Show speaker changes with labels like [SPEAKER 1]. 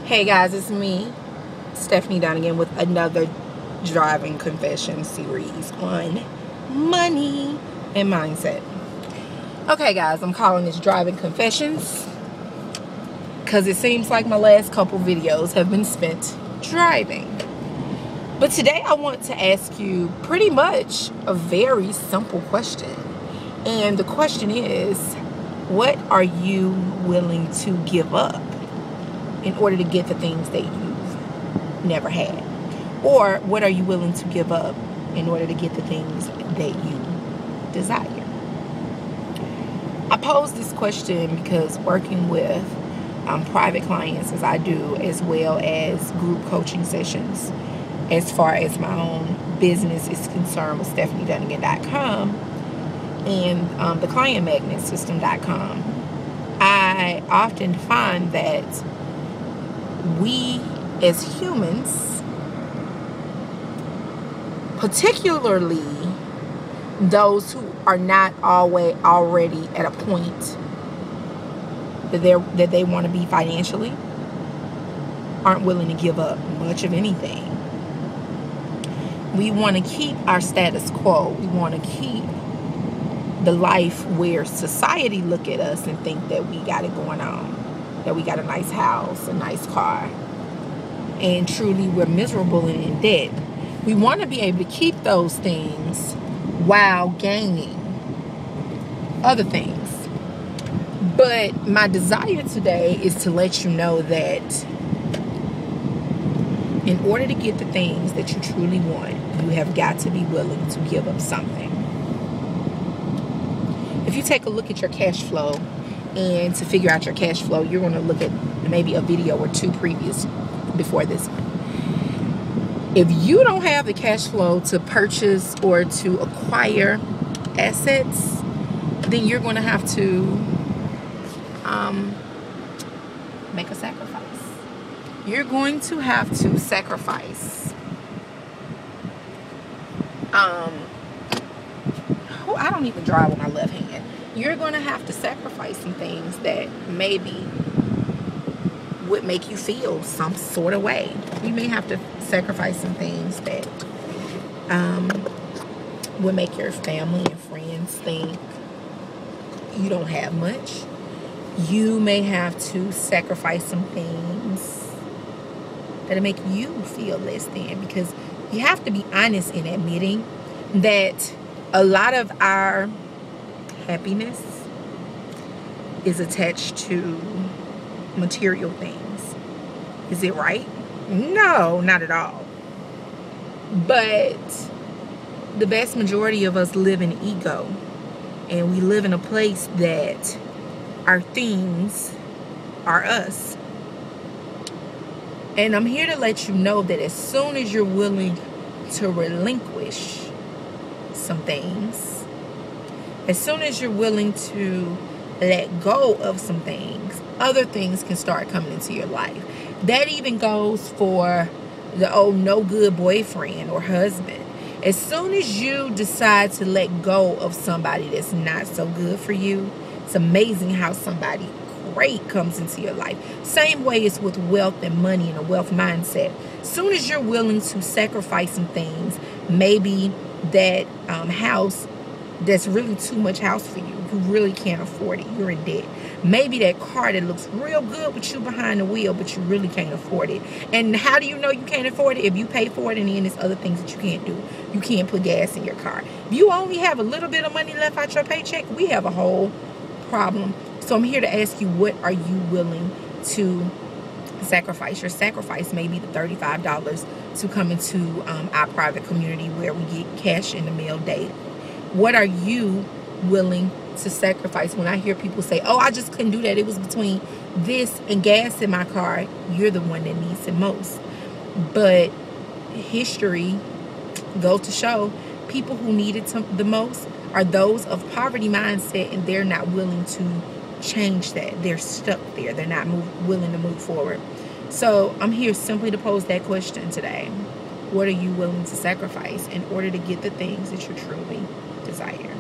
[SPEAKER 1] Hey guys, it's me, Stephanie Donegan, with another driving confession series on money and mindset. Okay guys, I'm calling this driving confessions because it seems like my last couple videos have been spent driving. But today I want to ask you pretty much a very simple question. And the question is, what are you willing to give up in order to get the things that you've never had? Or what are you willing to give up in order to get the things that you desire? I pose this question because working with private clients, as I do, as well as group coaching sessions, as far as my own business is concerned with StephanieDonegan.com and the ClientMagnetSystem.com, I often find that we as humans, particularly those who are not always already at a point that they want to be financially, aren't willing to give up much of anything. We want to keep our status quo. We want to keep the life where society look at us and think that we got it going on, that we got a nice house, a nice car, and truly we're miserable and in debt. We want to be able to keep those things while gaining other things. But my desire today is to let you know that in order to get the things that you truly want, you have got to be willing to give up something. If you take a look at your cash flow, and to figure out your cash flow, you're going to look at maybe a video or two previous before this one. If you don't have the cash flow to purchase or to acquire assets, then you're going to have to make a sacrifice. You're going to have to sacrifice. I don't even drive with my left hand. You're going to have to sacrifice some things that maybe would make you feel some sort of way. You may have to sacrifice some things that would make your family and friends think you don't have much. You may have to sacrifice some things that'll make you feel less than, because you have to be honest in admitting that a lot of our happiness is attached to material things. Is it right? No, not at all. But the vast majority of us live in ego, and we live in a place that our things are us. And I'm here to let you know that as soon as you're willing to relinquish some things, as soon as you're willing to let go of some things, other things can start coming into your life. That even goes for the old no good boyfriend or husband. As soon as you decide to let go of somebody that's not so good for you, it's amazing how somebody great comes into your life. Same way it's with wealth and money and a wealth mindset. As soon as you're willing to sacrifice some things, maybe that house that's really too much house for you, you really can't afford it, you're in debt. Maybe that car that looks real good with you behind the wheel, but you really can't afford it. And how do you know you can't afford it? If you pay for it and then there's other things that you can't do. You can't put gas in your car. If you only have a little bit of money left out your paycheck, we have a whole problem. So I'm here to ask you, what are you willing to sacrifice? Your sacrifice may be the $35 to come into our private community where we get cash in the mail daily. What are you willing to sacrifice? When I hear people say, oh, I just couldn't do that, it was between this and gas in my car, you're the one that needs it most. But history goes to show people who need it the most are those of poverty mindset, and they're not willing to change that. They're stuck there. They're not willing to move forward. So I'm here simply to pose that question today. What are you willing to sacrifice in order to get the things that you truly desire?